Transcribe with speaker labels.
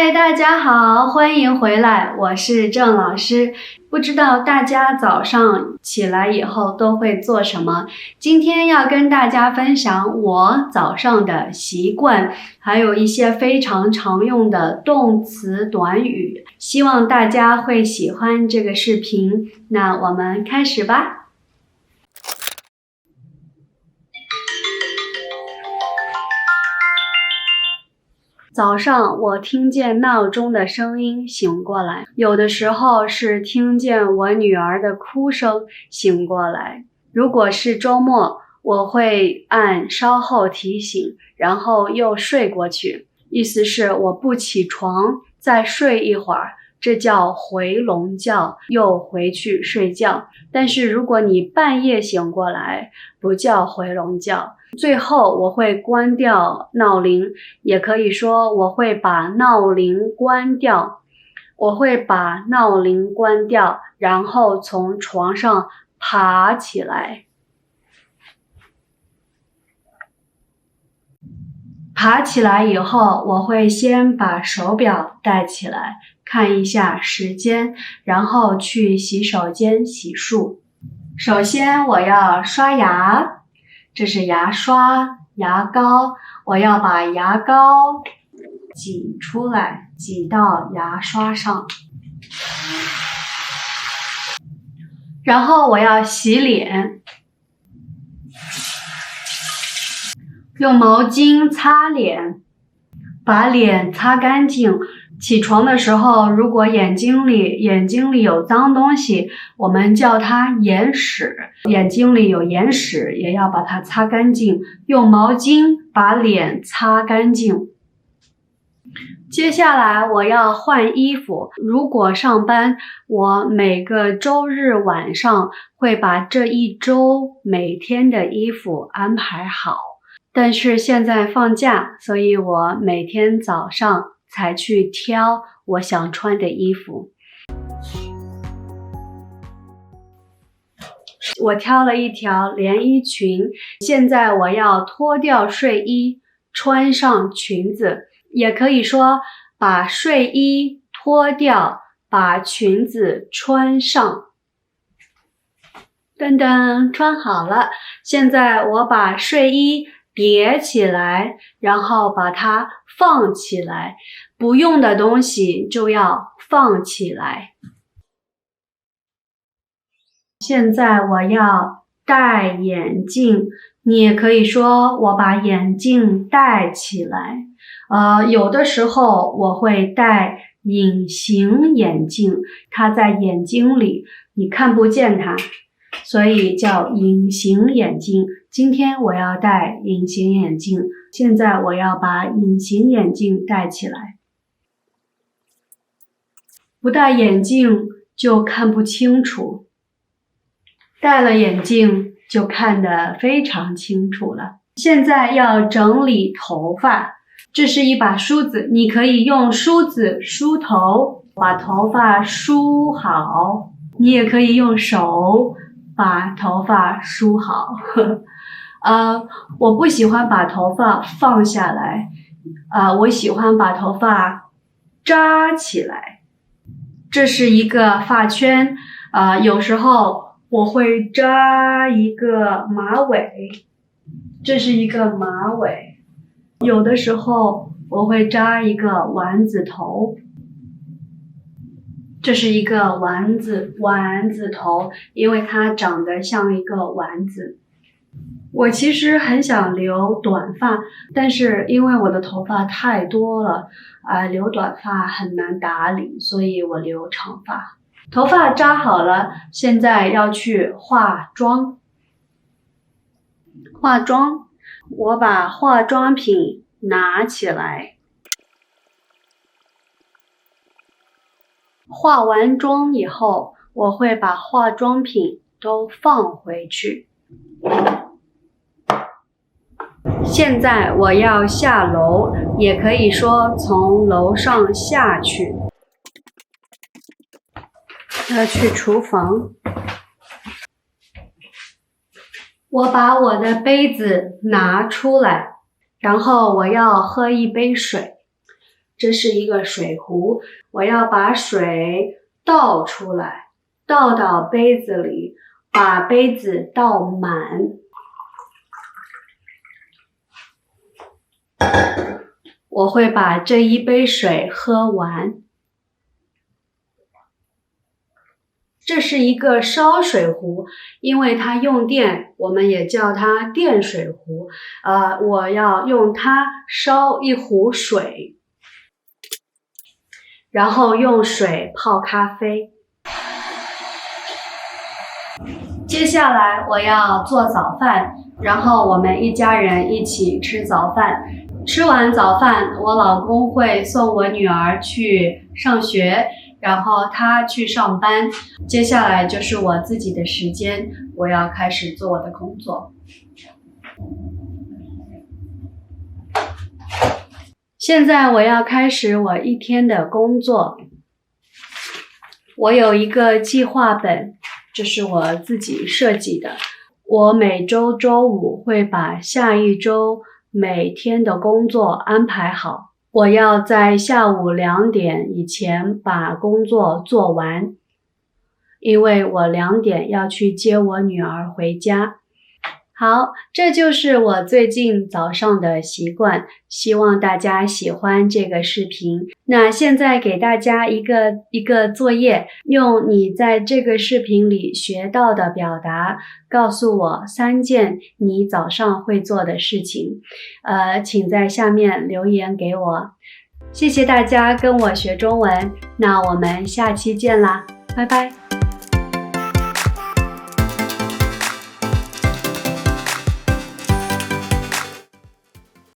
Speaker 1: 嗨，大家好，欢迎回来，我是郑老师。不知道大家早上起来以后都会做什么？今天要跟大家分享我早上的习惯，还有一些非常常用的动词短语，希望大家会喜欢这个视频。那我们开始吧。早上我听见闹钟的声音醒过来，有的时候是听见我女儿的哭声醒过来。如果是周末，我会按稍后提醒，然后又睡过去。意思是我不起床，再睡一会儿，这叫回笼觉，又回去睡觉。但是如果你半夜醒过来，不叫回笼觉。最后我会关掉闹铃，也可以说我会把闹铃关掉。我会把闹铃关掉，然后从床上爬起来。爬起来以后，我会先把手表戴起来，看一下时间，然后去洗手间洗漱。首先我要刷牙，这是牙刷、牙膏，我要把牙膏挤出来，挤到牙刷上。然后我要洗脸，用毛巾擦脸，把脸擦干净。起床的时候，如果眼睛里有脏东西，我们叫它眼屎。眼睛里有眼屎，也要把它擦干净，用毛巾把脸擦干净。接下来我要换衣服。如果上班，我每个周日晚上会把这一周每天的衣服安排好。但是现在放假，所以我每天早上才去挑我想穿的衣服。我挑了一条连衣裙，现在我要脱掉睡衣，穿上裙子。也可以说把睡衣脱掉，把裙子穿上。噔噔，穿好了。现在我把睡衣叠起来，然后把它放起来，不用的东西就要放起来。现在我要戴眼镜，你也可以说我把眼镜戴起来。有的时候我会戴隐形眼镜，它在眼睛里，你看不见它，所以叫隐形眼镜。今天我要戴隐形眼镜，现在我要把隐形眼镜戴起来。不戴眼镜就看不清楚，戴了眼镜就看得非常清楚了。现在要整理头发，这是一把梳子，你可以用梳子梳头，把头发梳好。你也可以用手把头发梳好。我不喜欢把头发放下来，我喜欢把头发扎起来。这是一个发圈，有时候我会扎一个马尾，这是一个马尾。有的时候我会扎一个丸子头，这是一个丸子头，因为它长得像一个丸子。我其实很想留短发，但是因为我的头发太多了，留短发很难打理，所以我留长发。头发扎好了，现在要去化妆。化妆，我把化妆品拿起来。化完妆以后，我会把化妆品都放回去。现在我要下楼，也可以说从楼上下去。要去厨房。我把我的杯子拿出来，然后我要喝一杯水。这是一个水壶，我要把水倒出来，倒到杯子里，把杯子倒满。我会把这一杯水喝完。这是一个烧水壶，因为它用电，我们也叫它电水壶。我要用它烧一壶水，然后用水泡咖啡。接下来我要做早饭，然后我们一家人一起吃早饭。吃完早饭，我老公会送我女儿去上学，然后他去上班。接下来就是我自己的时间，我要开始做我的工作。现在我要开始我一天的工作。我有一个计划本，这是我自己设计的。我每周周五会把下一周每天的工作安排好，我要在下午2点以前把工作做完，因为我2点要去接我女儿回家。好，这就是我最近早上的习惯，希望大家喜欢这个视频。那现在给大家一个作业，用你在这个视频里学到的表达，告诉我3件你早上会做的事情。请在下面留言给我。谢谢大家跟我学中文，那我们下期见啦，拜拜。